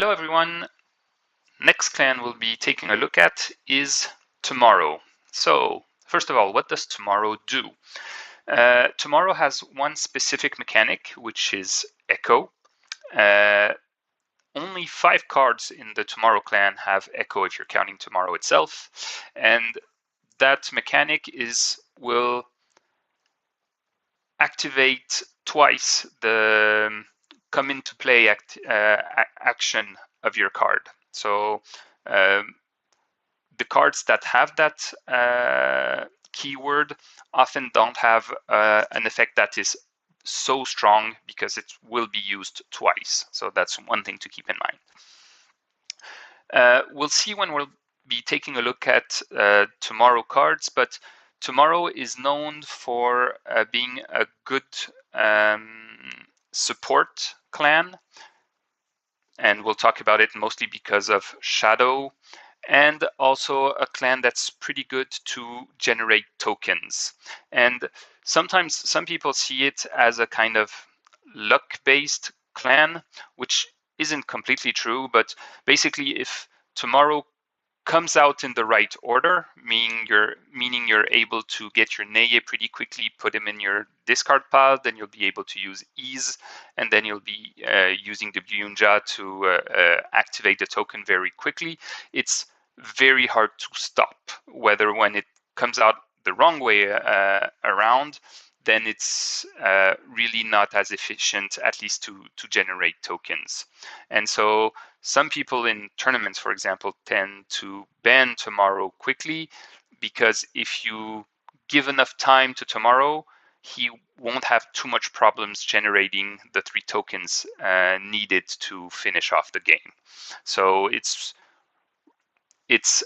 Hello everyone. Next clan we'll be taking a look at is Tomorrow. So first of all, what does Tomorrow do? Tomorrow has one specific mechanic, which is Echo. Only 5 cards in the Tomorrow clan have Echo if you're counting Tomorrow itself. And that mechanic will activate twice the come into play action of your card. So the cards that have that keyword often don't have an effect that is so strong because it will be used twice. So that's one thing to keep in mind. We'll see when we'll be taking a look at Tomorrow cards, but Tomorrow is known for being a good support clan, and we'll talk about it mostly because of Shadow, and also a clan that's pretty good to generate tokens. And sometimes some people see it as a kind of luck-based clan, which isn't completely true, but basically if Tomorrow comes out in the right order, meaning you're able to get your Neye pretty quickly, put him in your discard pile, then you'll be able to use Ease, and then you'll be using the Byunja to activate the token very quickly. It's very hard to stop, whether when it comes out the wrong way around, then it's really not as efficient, at least to generate tokens. And so some people in tournaments, for example, tend to ban Tomorrow quickly, because if you give enough time to Tomorrow, he won't have too much problems generating the 3 tokens needed to finish off the game. So it's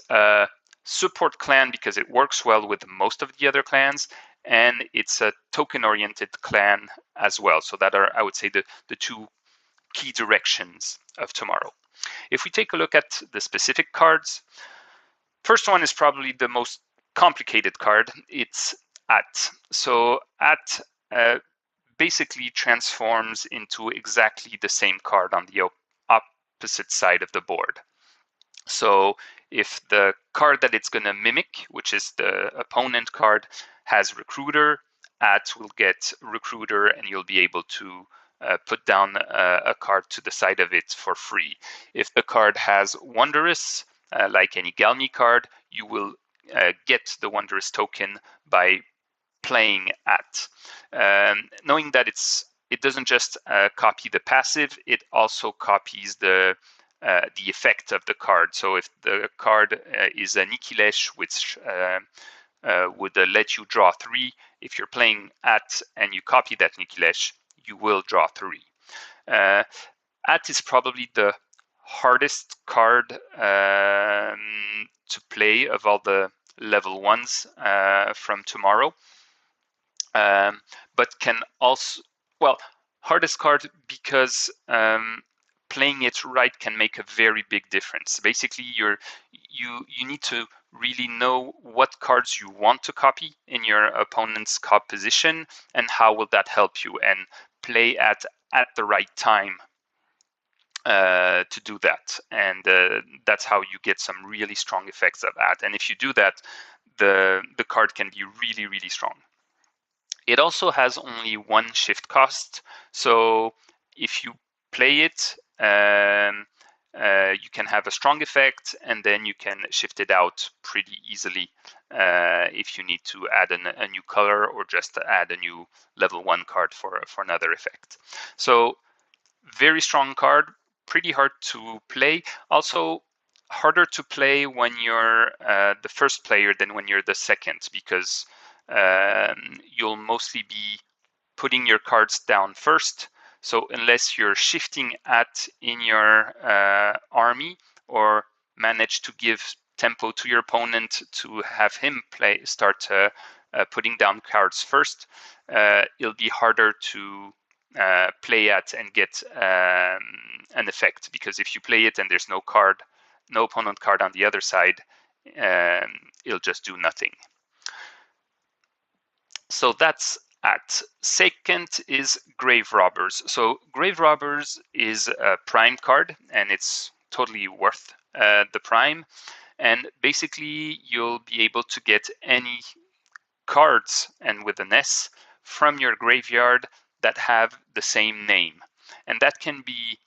a support clan because it works well with most of the other clans, and it's a token-oriented clan as well. So that are, I would say, the 2 key directions of Tomorrow. If we take a look at the specific cards, first one is probably the most complicated card. It's At. So At basically transforms into exactly the same card on the opposite side of the board. So if the card that it's going to mimic, which is the opponent card, has Recruiter, At will get Recruiter, and you'll be able to put down a card to the side of it for free. If the card has Wondrous, like any Galmi card, you will get the Wondrous token by playing At. Knowing that it doesn't just copy the passive, it also copies the effect of the card. So if the card is a Nikilesh, which would let you draw 3, if you're playing At and you copy that Nikilesh, you will draw 3. At is probably the hardest card to play of all the level 1s from Tomorrow, but can also, well, hardest card because playing it right can make a very big difference. Basically, you need to really know what cards you want to copy in your opponent's cop position, and how will that help you, and play at the right time to do that. And that's how you get some really strong effects of At. And if you do that, the card can be really, really strong. It also has only 1 shift cost, so if you play it, you can have a strong effect, and then you can shift it out pretty easily if you need to add a new color, or just add a new level 1 card for another effect. So very strong card, pretty hard to play. Also harder to play when you're the first player than when you're the second, because you'll mostly be putting your cards down first. So unless you're shifting At in your army, or manage to give tempo to your opponent to have him start putting down cards first, it'll be harder to play At and get an effect, because if you play it and there's no opponent card on the other side, it'll just do nothing. So that's at. Second is Grave Robbers. So Grave Robbers is a prime card, and it's totally worth the prime. And basically, you'll be able to get any cards, and with an S, from your graveyard that have the same name. And that can be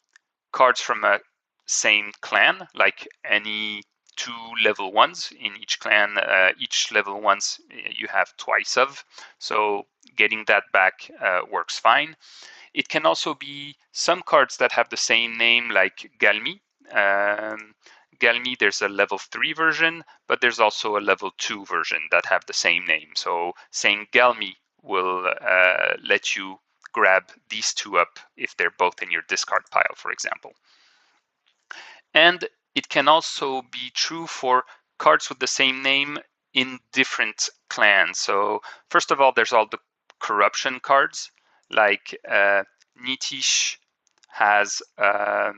cards from a same clan, like any two level ones in each clan. Each level ones you have twice of, so getting that back works fine. It can also be some cards that have the same name, like Galmi. Galmi, there's a level 3 version, but there's also a level 2 version that have the same name. So saying Galmi will let you grab these two up if they're both in your discard pile, for example. And it can also be true for cards with the same name in different clans. So first of all, there's all the corruption cards, like Nitish has a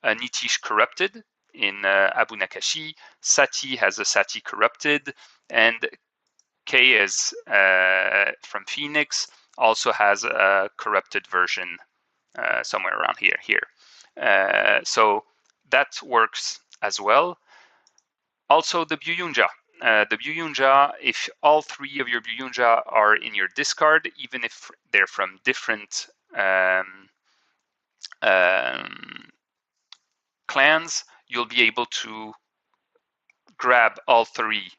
Nitish corrupted in Abu Nakashi. Sati has a Sati corrupted, and Kayes from Phoenix also has a corrupted version somewhere around here. So that works as well. Also, the Byuyunja. The Byuyunja, if all three of your Byuyunja are in your discard, even if they're from different clans, you'll be able to grab all three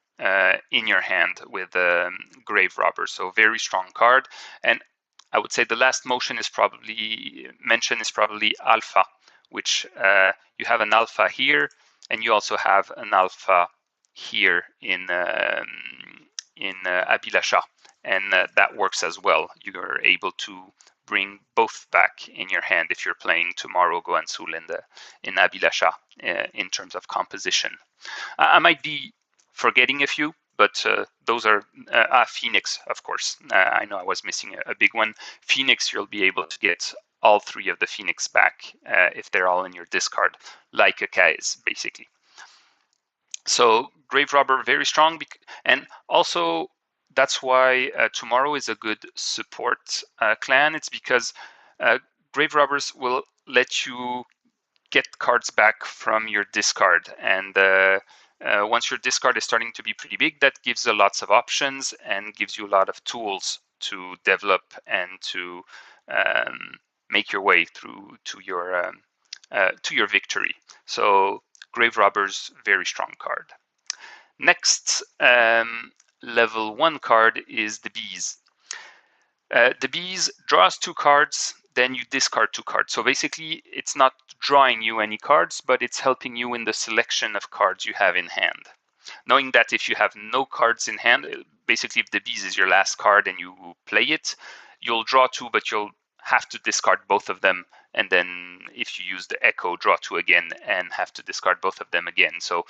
in your hand with Grave Robber. So very strong card. And I would say the last mention is probably Alpha, which you have an Alpha here, and you also have an Alpha here in Abilasha, and that works as well. You are able to bring both back in your hand if you're playing tomorrow Goansul in Abilasha in terms of composition. I might be forgetting a few, but those are Phoenix, of course. I know I was missing a big one. Phoenix, you'll be able to get all three of the Phoenix back if they're all in your discard, like a Kais, basically. So Grave Robber, very strong, and also that's why tomorrow is a good support clan. It's because Grave Robbers will let you get cards back from your discard, and once your discard is starting to be pretty big, that gives you lots of options and gives you a lot of tools to develop and to make your way through to your victory. So Grave Robbers, very strong card. Next level 1 card is the Bees. The Bees draws 2 cards, then you discard 2 cards. So basically, it's not drawing you any cards, but it's helping you in the selection of cards you have in hand. Knowing that if you have no cards in hand, basically if the Bees is your last card and you play it, you'll draw 2, but you'll have to discard both of them. And then if you use the Echo, draw 2 again and have to discard both of them again. So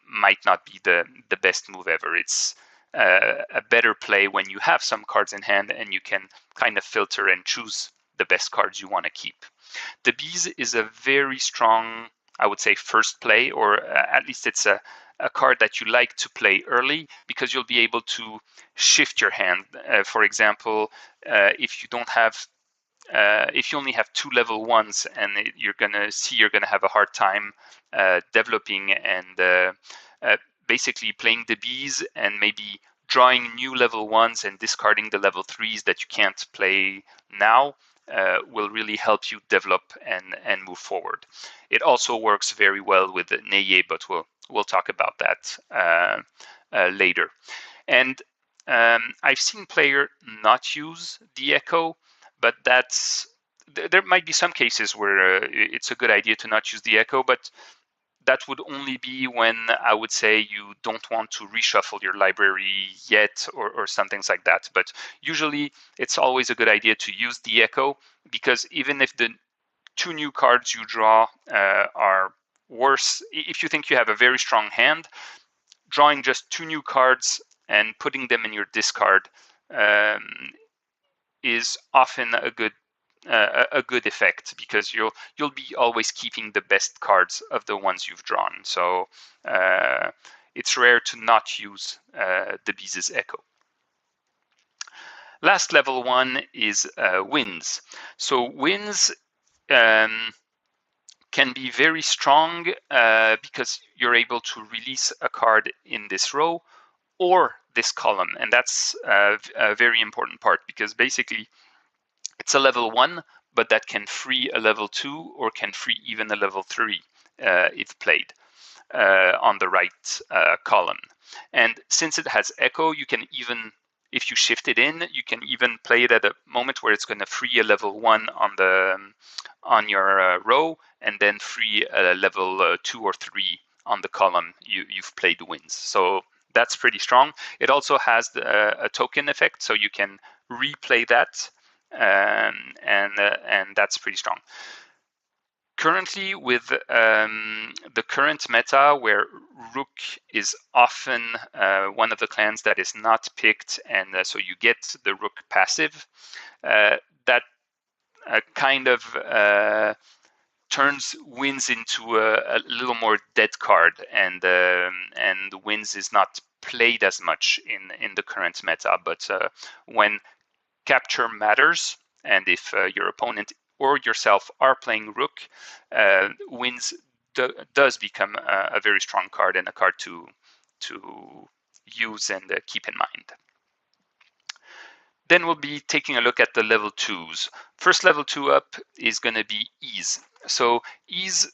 might not be the best move ever. It's a better play when you have some cards in hand and you can kind of filter and choose the best cards you want to keep. The Bees is a very strong, I would say, first play, or at least it's a card that you like to play early because you'll be able to shift your hand. For example, if you don't have if you only have 2 level 1s, and you're gonna have a hard time developing and basically playing the Bees and maybe drawing new level 1s and discarding the level 3s that you can't play now will really help you develop and move forward. It also works very well with Neye, but we'll talk about that later. And I've seen player not use the Echo, but there might be some cases where it's a good idea to not use the Echo, but that would only be when I would say you don't want to reshuffle your library yet or some things like that. But usually it's always a good idea to use the Echo, because even if the 2 new cards you draw are worse, if you think you have a very strong hand, drawing just 2 new cards and putting them in your discard is often a good effect, because you'll be always keeping the best cards of the ones you've drawn. So it's rare to not use the Bees' Echo. Last level 1 is winds. So winds can be very strong because you're able to release a card in this row or this column. And that's a very important part, because basically it's a level 1, but that can free a level 2 or can free even a level 3 if played on the right column. And since it has echo, you can even, if you shift it in, you can even play it at a moment where it's going to free a level 1 on your row, and then free a level 2 or 3 on the column you've played wins. So that's pretty strong. It also has a token effect, so you can replay that, and that's pretty strong. Currently, with the current meta, where Rook is often one of the clans that is not picked, and so you get the Rook passive, that kind of turns wins into a little more dead card, and wins is not played as much in the current meta. But when capture matters, and if your opponent or yourself are playing Rook, wins does become a very strong card, and a card to use and keep in mind. Then we'll be taking a look at the level 2s. First level 2 up is going to be Ease. So Ease,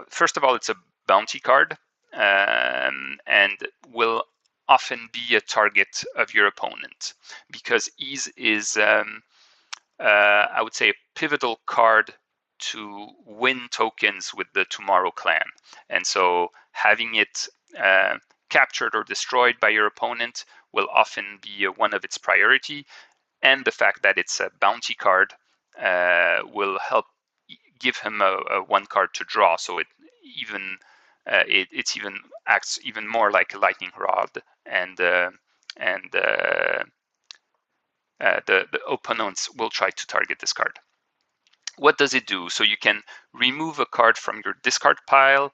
first of all, it's a bounty card, and will often be a target of your opponent, because Ease is, I would say, a pivotal card to win tokens with the Tomorrow clan. And so having it captured or destroyed by your opponent will often be one of its priority. And the fact that it's a bounty card will help give him a 1 card to draw. So it even acts even more like a lightning rod, and the opponents will try to target this card. What does it do? So you can remove a card from your discard pile,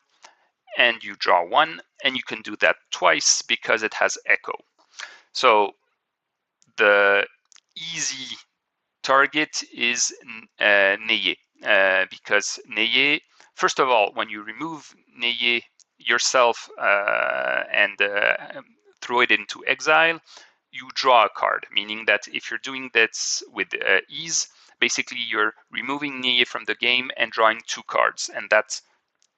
and you draw 1, and you can do that twice because it has echo. So the easy target is Neye, because Neye, first of all, when you remove Neye yourself and throw it into exile, you draw a card, meaning that if you're doing this with Ease, basically you're removing Neye from the game and drawing 2 cards, and that's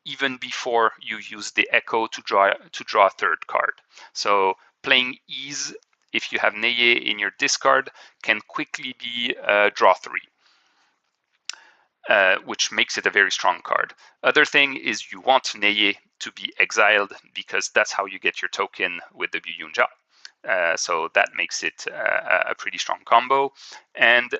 even before you use the echo to draw a third card. So playing Ease, if you have Neye in your discard, can quickly be draw 3, which makes it a very strong card. Other thing is you want Neye to be exiled, because that's how you get your token with the Byunja. So that makes it a pretty strong combo. And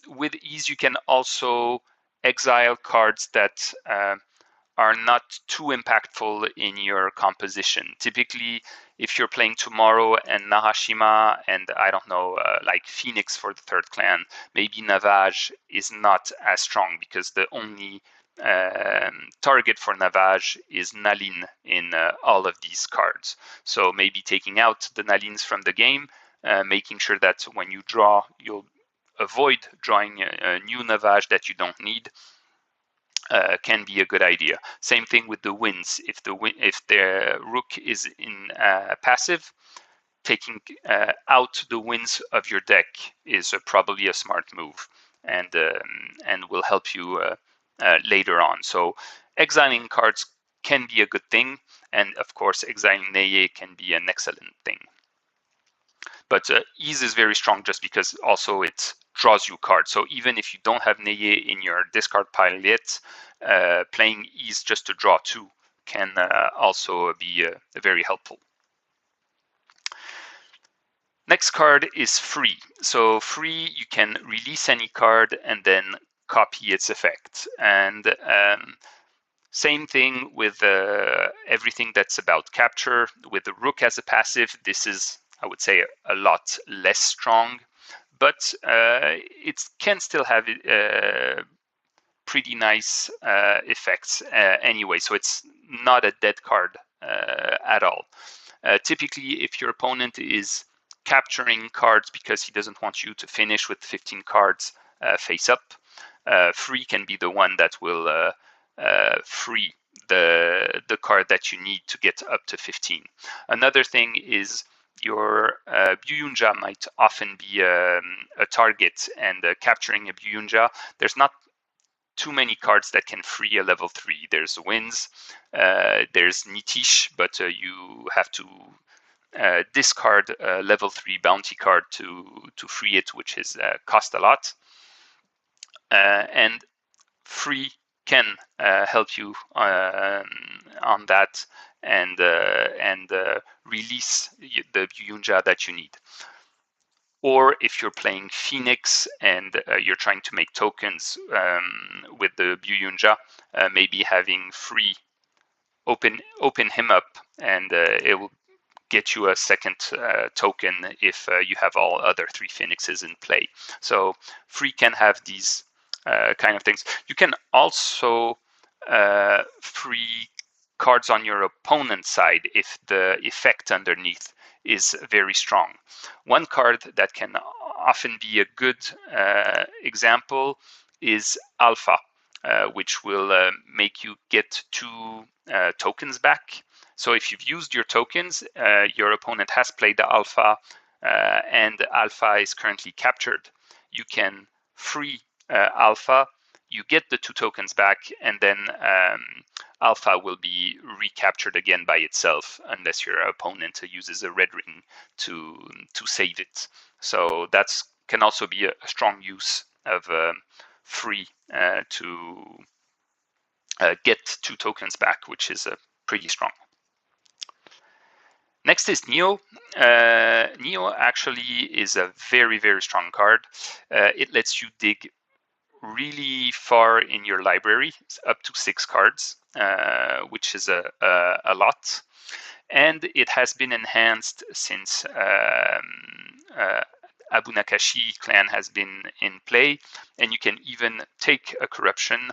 with Ease, you can also exile cards that are not too impactful in your composition. Typically, if you're playing Tomorrow and Nahashima and, I don't know, like Phoenix for the third clan, maybe Navage is not as strong, because the only target for Navage is Nalin in all of these cards. So maybe taking out the Nalins from the game, making sure that when you draw, you'll avoid drawing a new Navage that you don't need, can be a good idea. Same thing with the winds. If the Rook is in passive, taking out the winds of your deck is probably a smart move, and will help you later on. So exiling cards can be a good thing, and of course exiling Neye can be an excellent thing. But Ease is very strong just because also it draws you cards. So even if you don't have Neye in your discard pile yet, playing Ease just to draw 2 can also be very helpful. Next card is Free. So Free, you can release any card and then copy its effect. And same thing with everything that's about capture. With the Rook as a passive, this is, I would say, a lot less strong, but it can still have pretty nice effects anyway, so it's not a dead card at all. Typically, if your opponent is capturing cards because he doesn't want you to finish with 15 cards face up. Free can be the one that will free the card that you need to get up to 15. Another thing is your Byuyunja might often be a target, and capturing a Byuyunja, there's not too many cards that can free a level 3. There's Winds, there's Nitish, but you have to discard a level 3 bounty card to free it, which is cost a lot. And free can help you on that and release the Byuyunja that you need. Or if you're playing Phoenix and you're trying to make tokens with the Byuyunja, maybe having free open him up, and it will get you a second token if you have all other 3 Phoenixes in play. So free can have these kind of things. You can also free cards on your opponent's side if the effect underneath is very strong. One card that can often be a good example is Alpha, which will make you get 2 tokens back. So if you've used your tokens, your opponent has played the Alpha, and Alpha is currently captured. You can free Alpha, you get the 2 tokens back, and then Alpha will be recaptured again by itself unless your opponent uses a red ring to save it. So that can also be a strong use of free to get 2 tokens back, which is pretty strong. Next is Neo. Neo actually is a very, very strong card. It lets you dig really far in your library, up to 6 cards, which is a lot. And it has been enhanced since Abu Nakashi clan has been in play, and you can even take a corruption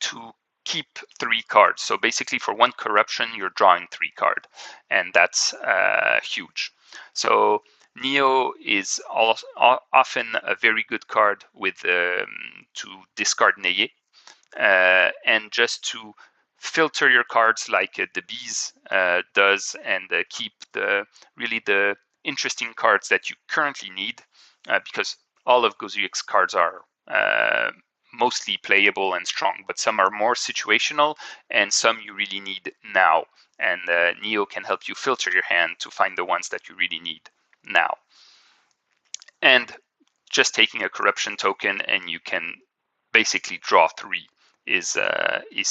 to keep 3 cards. So basically for 1 corruption, you're drawing 3 cards, and that's huge. So Neo is often a very good card with to discard Neye, and just to filter your cards like the Bees does, and keep the interesting cards that you currently need, because all of GosuX cards are mostly playable and strong, but some are more situational and some you really need now. And Neo can help you filter your hand to find the ones that you really need now. And just taking a corruption token and you can basically draw 3 is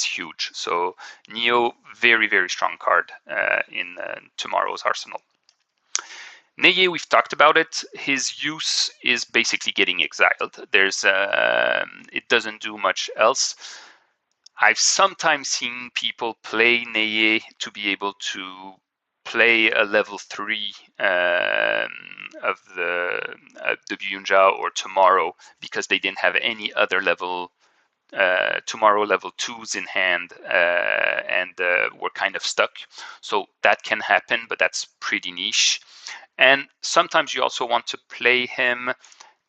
huge. So Neo, very, very strong card in tomorrow's arsenal. Neye, we've talked about it. His use is basically getting exiled. It doesn't do much else. I've sometimes seen people play Neye to be able to play a level 3 of the Byuyunja or tomorrow because they didn't have any other level tomorrow level 2s in hand and were kind of stuck. So that can happen, but that's pretty niche. And sometimes you also want to play him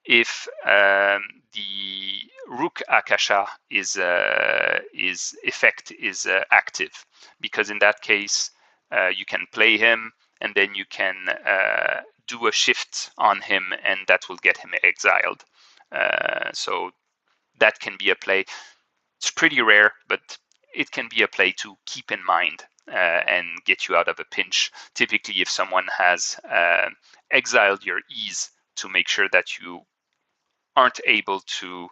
if the Rook Akasha is effect is active, because in that case you can play him and then you can do a shift on him and that will get him exiled. So that can be a play. It's pretty rare, but it can be a play to keep in mind and get you out of a pinch. Typically, if someone has exiled your ease, to make sure that you aren't able to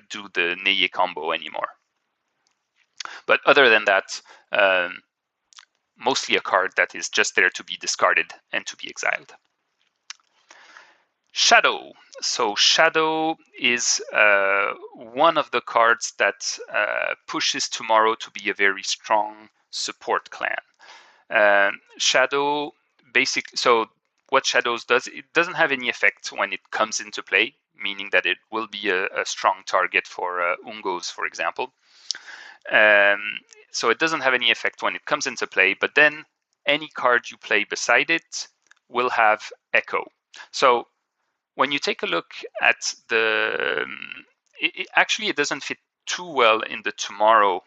do the Neye combo anymore. But other than that, mostly a card that is just there to be discarded and to be exiled. Shadow. So Shadow is one of the cards that pushes tomorrow to be a very strong support clan. Shadow basically, so what Shadows does, it doesn't have any effect when it comes into play, meaning that it will be a strong target for Ungos, for example. So it doesn't have any effect when it comes into play, but then any card you play beside it will have Echo. So when you take a look at the, actually it doesn't fit too well in the Tomorrow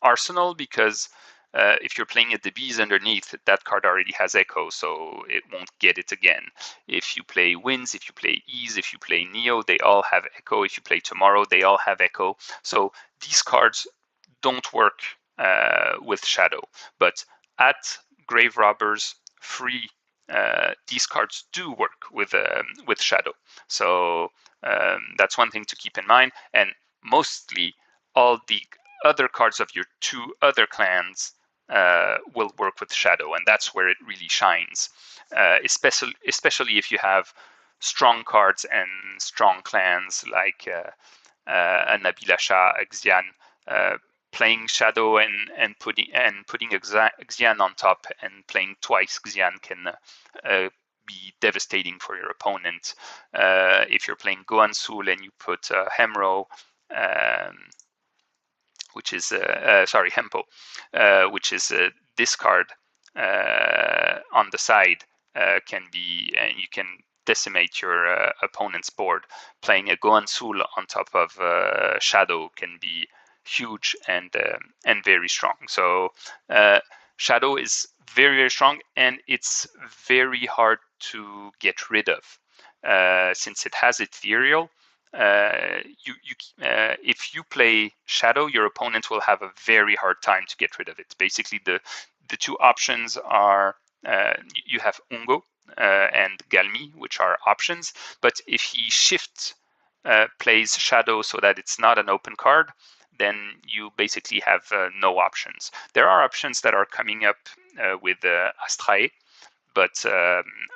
arsenal, because if you're playing at the bees underneath, that card already has Echo, so it won't get it again. If you play Winds, if you play Ease, if you play Neo, they all have Echo. If you play Tomorrow, they all have Echo. So these cards don't work with Shadow. But at Grave Robbers free, these cards do work with Shadow. So that's one thing to keep in mind. And mostly all the other cards of your two other clans will work with Shadow, and that's where it really shines. Especially if you have strong cards and strong clans like a Nabila Shah, a Xian, playing Shadow and putting Xian on top and playing twice Xian can be devastating for your opponent. If you're playing Goansul and you put Hemro, which is Hempo, which is this card on the side, can be, and you can decimate your opponent's board. Playing a Goansul on top of Shadow can be huge and very strong. So Shadow is very, very strong, and it's very hard to get rid of since it has Ethereal. If you play Shadow, your opponent will have a very hard time to get rid of it. Basically, the two options are you have Ungo and Galmi, which are options. But if he shift plays Shadow so that it's not an open card, then you basically have no options. There are options that are coming up with Astrae, but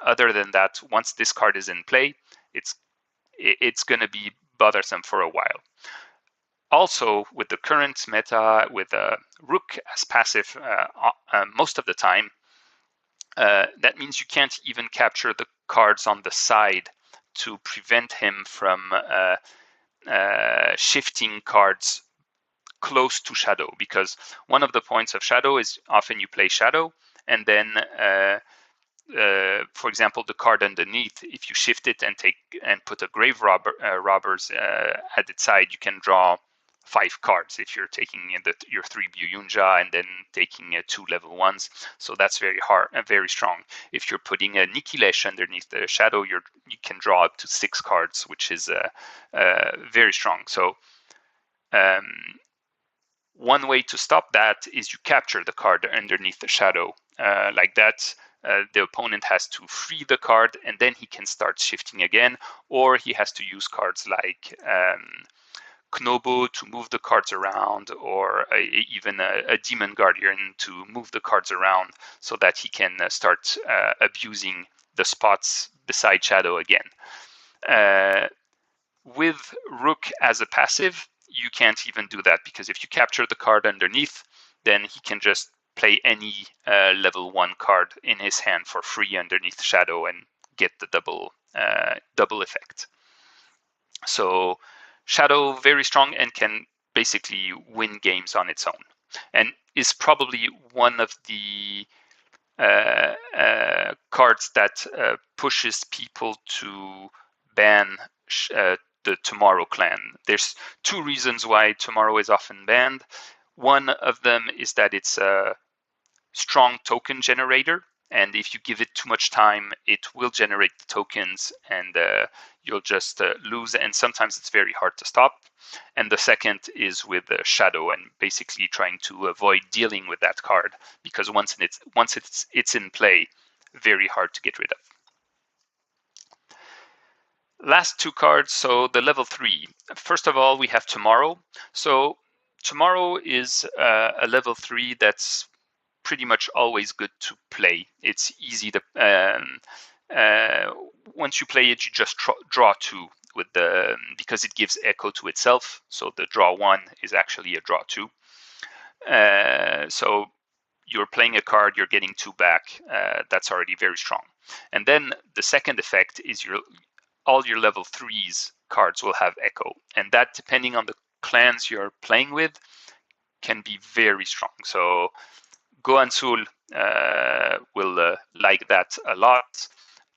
other than that, once this card is in play, it's going to be bothersome for a while. Also, with the current meta, with Rook as passive most of the time, that means you can't even capture the cards on the side to prevent him from shifting cards close to Shadow, because one of the points of Shadow is often you play Shadow and then for example, the card underneath, if you shift it and put a Grave Robbers at its side, you can draw 5 cards if you're taking your 3 Byunja and then taking 2 level 1s. So that's very hard and very strong. If you're putting a Nikilesh underneath the Shadow, you can draw up to 6 cards, which is very strong. So one way to stop that is you capture the card underneath the Shadow. Like that, the opponent has to free the card and then he can start shifting again, or he has to use cards like Knobo to move the cards around, or even a Demon Guardian to move the cards around so that he can start abusing the spots beside Shadow again. With Rook as a passive, you can't even do that, because if you capture the card underneath, then he can just play any level 1 card in his hand for free underneath Shadow and get the double effect. So Shadow, very strong and can basically win games on its own, and is probably one of the cards that pushes people to ban the Tomorrow clan. There's 2 reasons why Tomorrow is often banned. One of them is that it's a strong token generator, and if you give it too much time, it will generate the tokens and you'll just lose, and sometimes it's very hard to stop. And the second is with Shadow, and basically trying to avoid dealing with that card, because once it's in play, very hard to get rid of. Last 2 cards, so the level 3. First of all, we have Tomorrow. So Tomorrow is a level 3 that's pretty much always good to play. It's easy to once you play it, you just draw 2 with because it gives echo to itself. So the draw 1 is actually a draw 2. So you're playing a card, you're getting 2 back. That's already very strong. And then the second effect is all your level 3s cards will have echo, and that, depending on the clans you're playing with, can be very strong. So Goansul will like that a lot.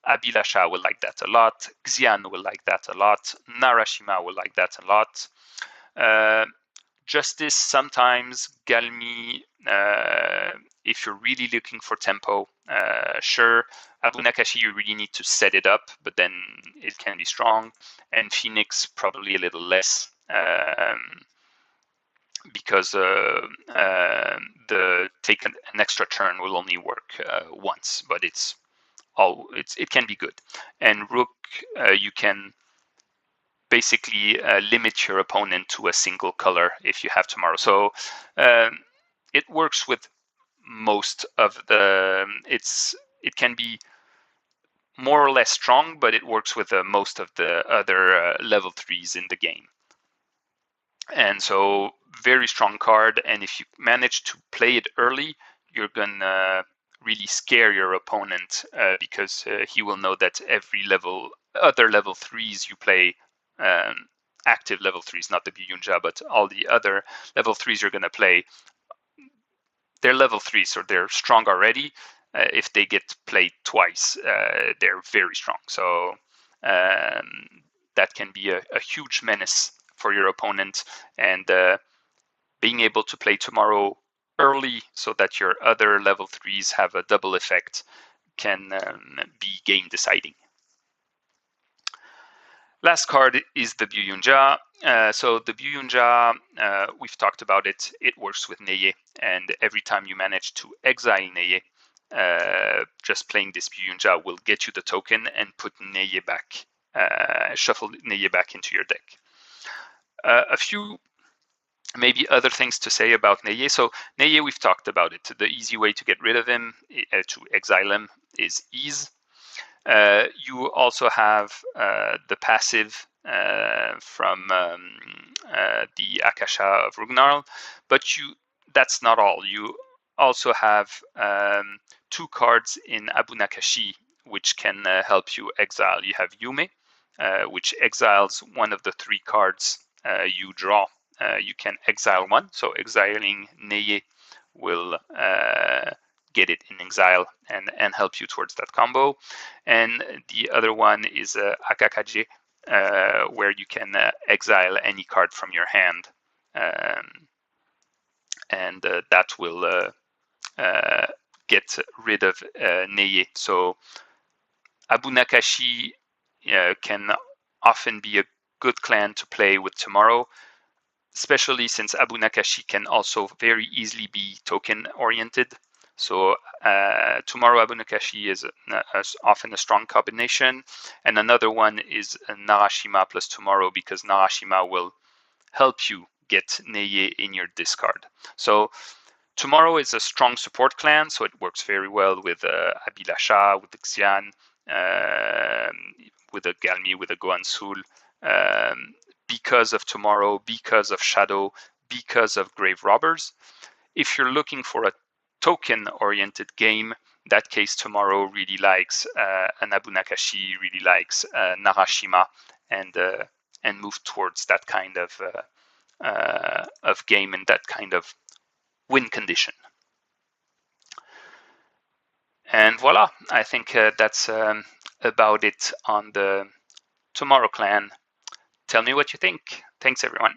Abilasha will like that a lot. Xian will like that a lot. Narashima will like that a lot. Justice sometimes. Galmi, if you're really looking for tempo, sure. Abunakashi, you really need to set it up, but then it can be strong. And Phoenix, probably a little less. Because the take an extra turn will only work once, but it can be good. And Rook, you can basically limit your opponent to a single color if you have tomorrow. So it works with most of the. It can be more or less strong, but it works with most of the other level 3s in the game. And so very strong card, and if you manage to play it early, you're gonna really scare your opponent because he will know that every other level 3s you play, active level 3s, not the Byunja, but all the other level 3s you're gonna play, they're level 3s, so they're strong already. If they get played twice, they're very strong. So that can be a huge menace for your opponent, and being able to play tomorrow early so that your other level 3s have a double effect can be game deciding. Last card is the Byunja. So the Byunja, we've talked about it. It works with Neye, and every time you manage to exile Neye, just playing this Byunja will get you the token and put Neye back, shuffle Neye back into your deck. A few maybe other things to say about Neye. So Neye, we've talked about it. The easy way to get rid of him, to exile him, is ease. You also have the passive from the Akasha of Rugnarl, but that's not all. You also have 2 cards in Abunakashi which can help you exile. You have Yume, which exiles one of the 3 cards you draw. You can exile one, so exiling Neye will get it in exile and help you towards that combo. And the other one is Akakaje, where you can exile any card from your hand, and that will get rid of Neye. So Abunakashi can often be a good clan to play with tomorrow, especially since Abunakashi can also very easily be token oriented. So tomorrow Abunakashi is often a strong combination, and another one is Narashima plus tomorrow, because Narashima will help you get Neye in your discard. So tomorrow is a strong support clan, so it works very well with Abilasha, with Xian, with a Galmi, with a Goansul, because of tomorrow, because of Shadow, because of Grave Robbers. If you're looking for a token-oriented game, that case tomorrow really likes an Abunakashi, really likes Narashima, and move towards that kind of game and that kind of win condition. And voila, I think that's about it on the Tomorrow clan. Tell me what you think. Thanks, everyone.